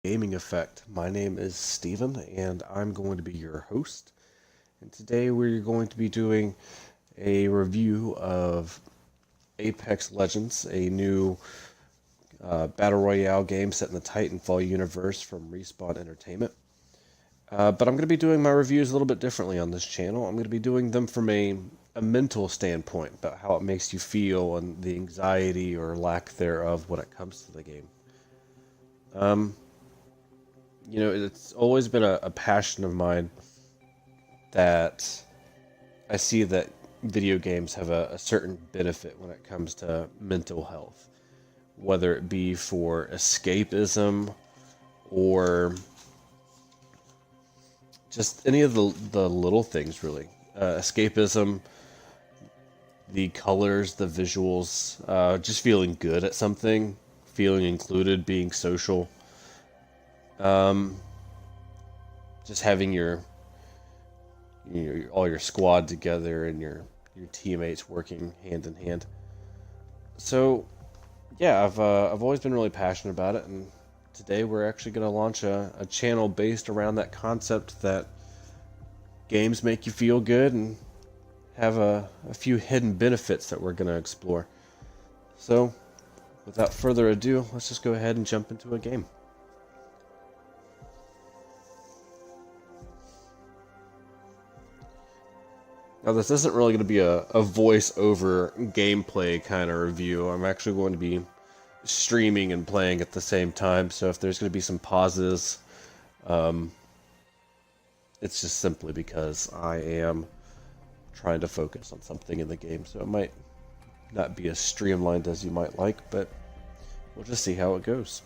Gaming Effect. My name is Steven, and I'm going to be your host. And today we're going to be doing a review of Apex Legends, a new Battle Royale game set in the Titanfall universe from Respawn Entertainment. But I'm going to be doing my reviews a little bit differently on this channel. I'm going to be doing them from a mental standpoint about how it makes you feel and the anxiety or lack thereof when it comes to the game. It's always been a passion of mine that I see that video games have a certain benefit when it comes to mental health, whether it be for escapism or just any of the little things, really. Escapism, the colors, the visuals, just feeling good at something, feeling included, being social. Just having all your squad together and your teammates working hand in hand. So, yeah, I've always been really passionate about it, and today we're actually going to launch a channel based around that concept that games make you feel good and have a few hidden benefits that we're going to explore. So, without further ado, let's just go ahead and jump into a game. Now, this isn't really going to be a voice-over gameplay kind of review. I'm actually going to be streaming and playing at the same time, so if there's going to be some pauses, it's just simply because I am trying to focus on something in the game, so it might not be as streamlined as you might like, but we'll just see how it goes.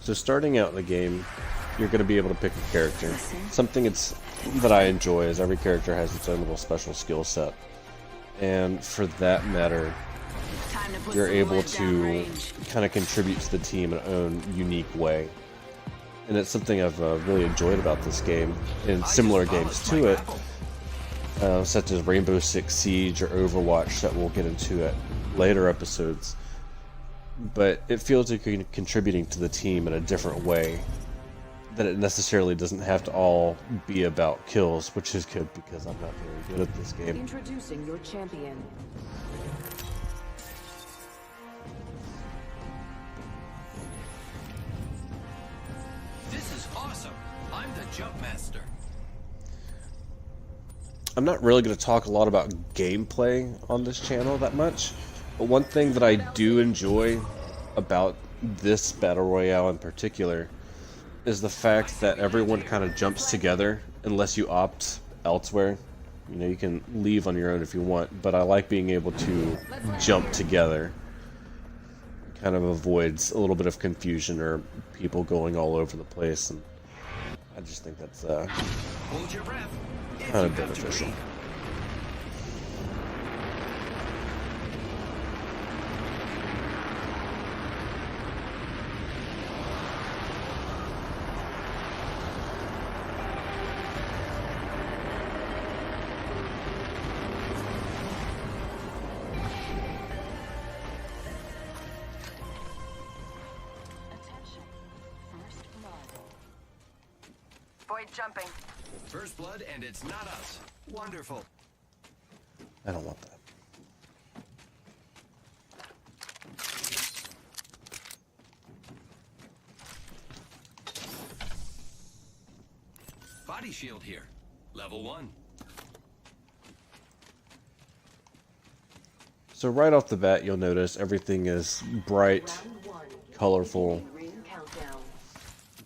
So starting out in the game, you're going to be able to pick a character. Something that I enjoy is every character has its own little special skill set. And for that matter, you're able to kind of contribute to the team in your own unique way. And it's something I've really enjoyed about this game, and similar games to it, such as Rainbow Six Siege or Overwatch that we'll get into at later episodes. But it feels like you're contributing to the team in a different way, that it necessarily doesn't have to all be about kills, which is good because I'm not very good at this game. Introducing your champion. This is awesome. I'm the jump master. I'm not really going to talk a lot about gameplay on this channel that much, but one thing that I do enjoy about this Battle Royale in particular is the fact that everyone kind of jumps together unless you opt elsewhere. You know, you can leave on your own if you want, but I like being able to jump together. It kind of avoids a little bit of confusion or people going all over the place, and I just think that's Hold your breath. kind of beneficial. Void jumping. First blood, and it's not us. Wonderful. I don't want that. Body shield here. Level 1. So right off the bat, you'll notice everything is bright, colorful.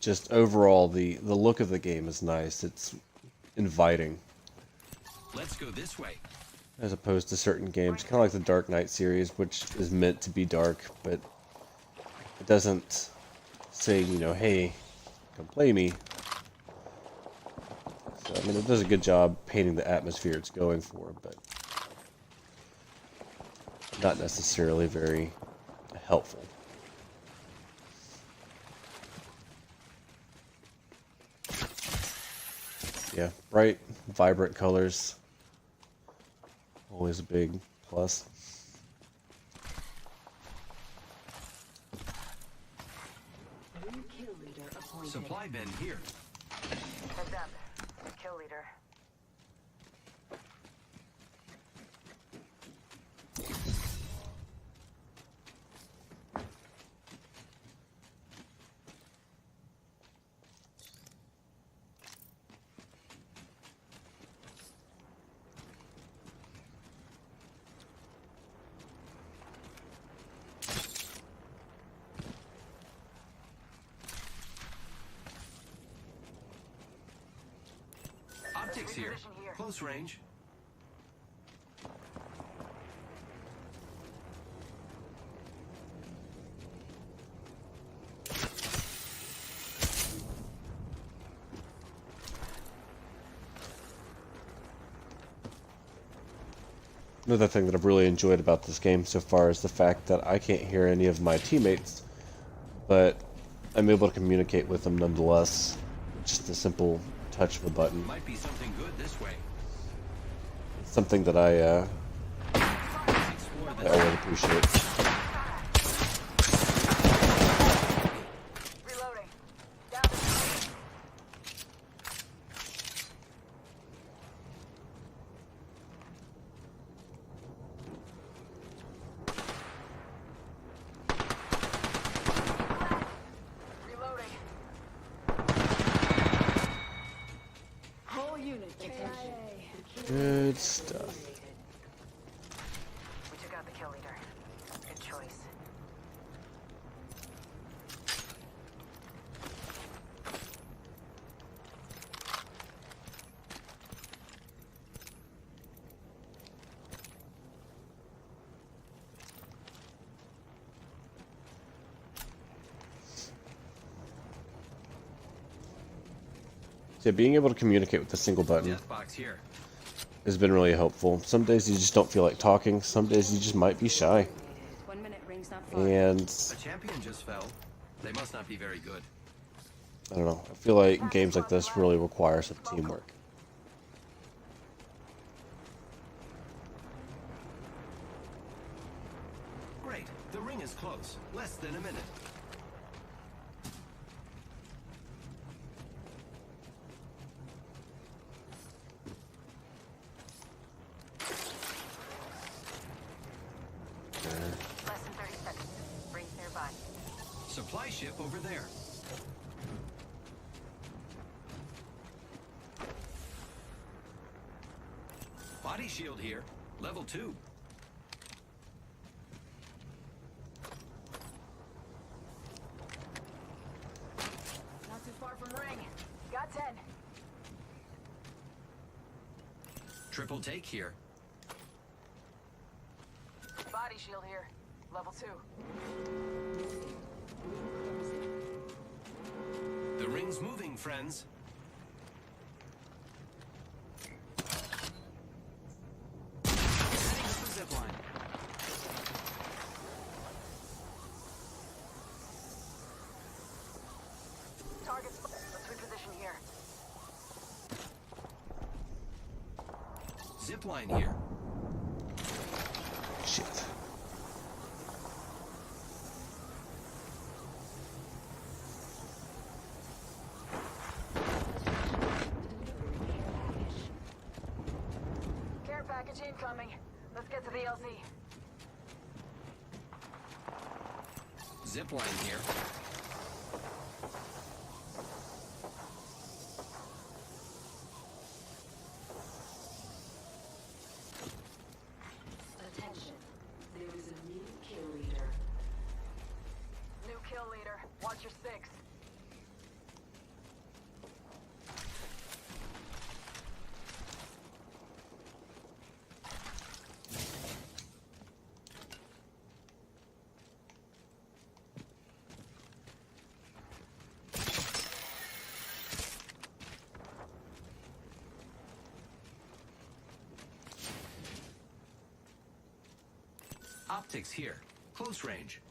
Just overall, the look of the game is nice. It's inviting, Let's go this way. as opposed to certain games, kind of like the Dark Knight series, which is meant to be dark, but it doesn't say, you know, hey, come play me. So, I mean, it does a good job painting the atmosphere it's going for, but not necessarily very helpful. Yeah, bright, vibrant colors, always a big plus. New kill leader appointed. Supply bin here. Heads up. Kill leader. Optics here. Position here. Close range. Another thing that I've really enjoyed about this game so far is the fact that I can't hear any of my teammates, but I'm able to communicate with them nonetheless. Just a simple touch of a button. Might be something good this way. It's something that I Explore I this. always appreciate. Reloading. Down to reloading. Whole unit attention. Good stuff. We took out the kill leader. Good choice. Yeah, being able to communicate with a single button Death box here. has been really helpful. Some days you just don't feel like talking. Some days you just might be shy. 1 minute ring's not far. And A champion just fell. They must not be very good. I don't know. I feel like games like this really require some teamwork. Great. The ring is close. Less than a minute. Less than 30 seconds. Rings nearby. Supply ship over there. Body shield here. Level 2. Not too far from ring. Got 10. Triple take here. Body shield here. Level 2. The ring's moving, friends. Heading up the zip line. Target's. Let's reposition here. Zip line here. Shit. Care package incoming. Let's get to the LZ. Zip line here. Attention. There is a new kill leader. New kill leader. Watch your 6. Optics here. Close range.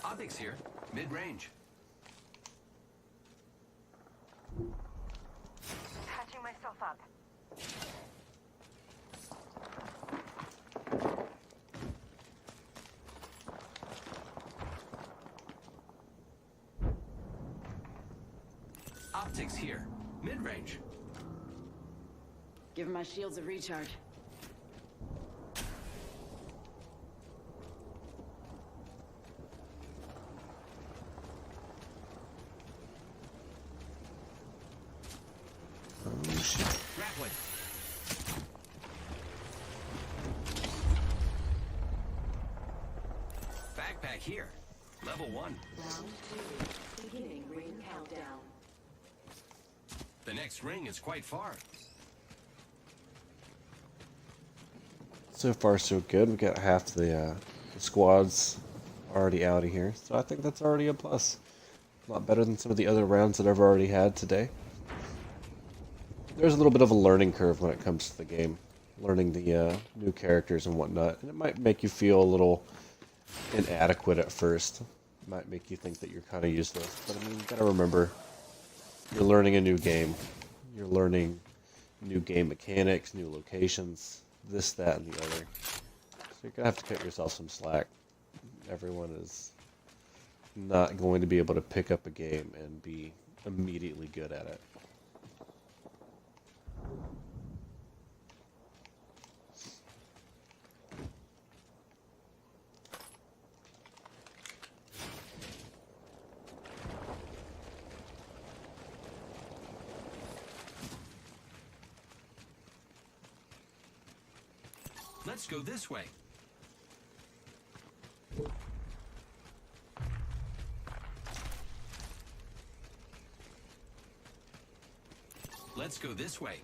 Optics here, mid-range. Patching myself up. Optics here, mid-range. Give my shields a recharge. Oh shit. Grappling. Backpack here, level 1. Round 2. Beginning ring countdown. The next ring is quite far. So far, so good. We got half the squads already out of here, so I think that's already a plus. A lot better than some of the other rounds that I've already had today. There's a little bit of a learning curve when it comes to the game, learning the new characters and whatnot, and it might make you feel a little inadequate at first. It might make you think that you're kind of useless, but I mean, you gotta remember, you're learning a new game. You're learning new game mechanics, new locations, this, that, and the other. So you're gonna have to cut yourself some slack. Everyone is not going to be able to pick up a game and be immediately good at it. Let's go this way. Let's go this way.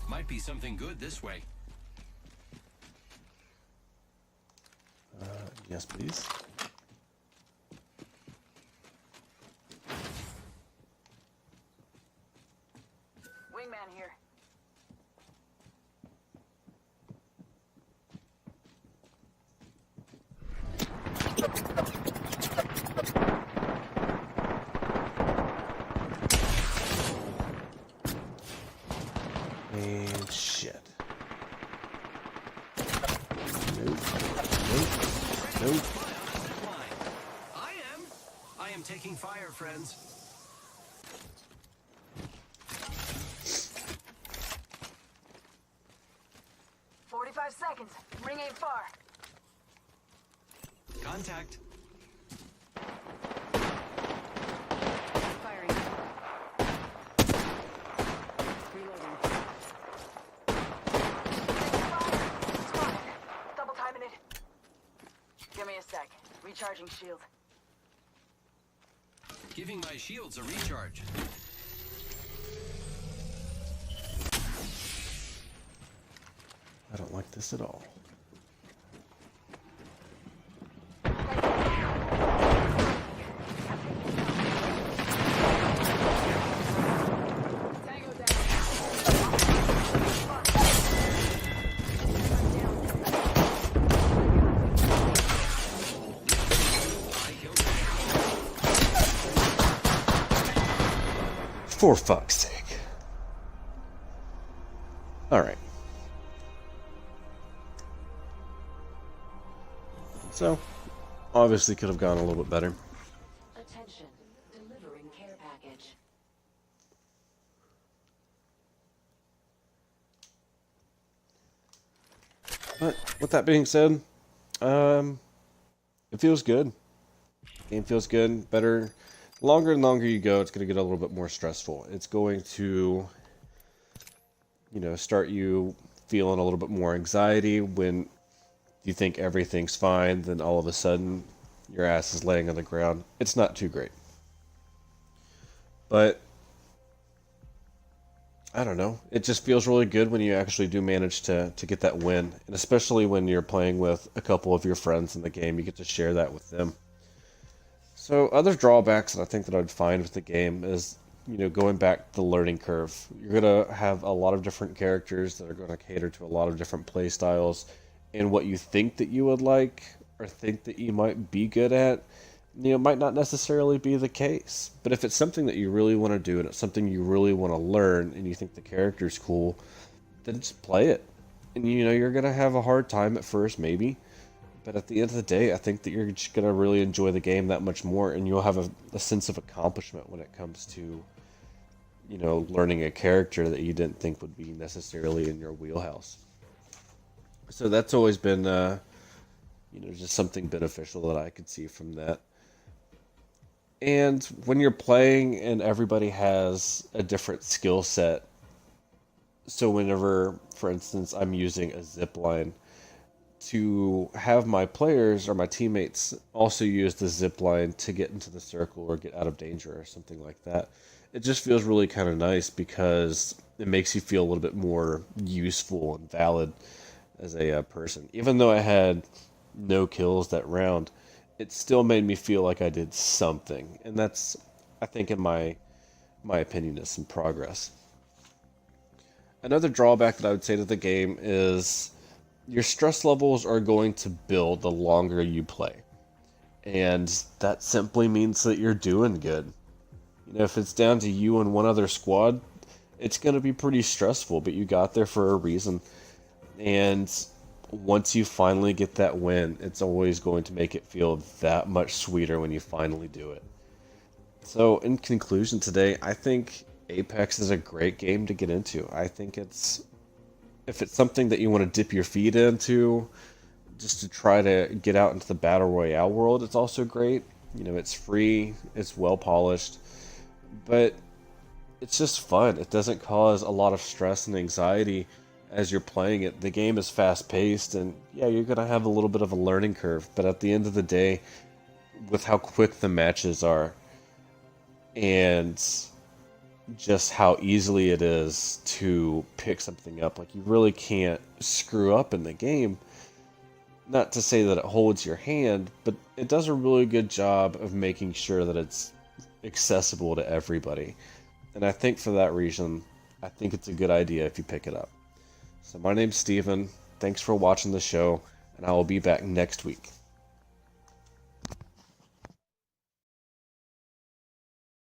Might be something good this way. Yes, please. Wingman here. And shit. Nope. Nope. Nope. I am taking fire, friends. "45 seconds. Ring ain't far." Contact. Firing. Reloading. Spotted. Double timing it. Give me a sec. Recharging shield. Giving my shields a recharge. I don't like this at all. Tango down. For fuck's sake. Alright. So, obviously could have gone a little bit better. Attention. Delivering care package. But with that being said, it feels good. Game feels good. Better. Longer and longer you go, it's going to get a little bit more stressful. It's going to, start you feeling a little bit more anxiety when you think everything's fine, then all of a sudden your ass is laying on the ground. It's not too great. But I don't know. It just feels really good when you actually do manage to get that win. And especially when you're playing with a couple of your friends in the game, you get to share that with them. So other drawbacks that I think that I'd find with the game is, going back the learning curve. You're going to have a lot of different characters that are going to cater to a lot of different play styles. And what you think that you would like or think that you might be good at, might not necessarily be the case. But if it's something that you really want to do and it's something you really want to learn and you think the character's cool, then just play it. And you're going to have a hard time at first, maybe. But at the end of the day, I think that you're just going to really enjoy the game that much more, and you'll have a sense of accomplishment when it comes to, learning a character that you didn't think would be necessarily in your wheelhouse. So that's always been, just something beneficial that I could see from that. And when you're playing and everybody has a different skill set, so whenever, for instance, I'm using a zip line, to have my players or my teammates also use the zip line to get into the circle or get out of danger or something like that, it just feels really kind of nice because it makes you feel a little bit more useful and valid as a person. Even though I had no kills that round, it still made me feel like I did something, and that's, I think, in my opinion, is some progress. Another drawback that I would say to the game is your stress levels are going to build the longer you play. And that simply means that you're doing good. If it's down to you and one other squad, it's going to be pretty stressful, but you got there for a reason. And once you finally get that win, it's always going to make it feel that much sweeter when you finally do it. So, in conclusion today, I think Apex is a great game to get into. I think if it's something that you want to dip your feet into, just to try to get out into the Battle Royale world, it's also great. It's free, it's well polished, but it's just fun. It doesn't cause a lot of stress and anxiety as you're playing it. The game is fast paced, and yeah, you're going to have a little bit of a learning curve, but at the end of the day, with how quick the matches are, and just how easily it is to pick something up, like, you really can't screw up in the game. Not to say that it holds your hand, but it does a really good job of making sure that it's accessible to everybody. And I think for that reason, I think it's a good idea if you pick it up. So my name's Steven. Thanks for watching the show, and I will be back next week.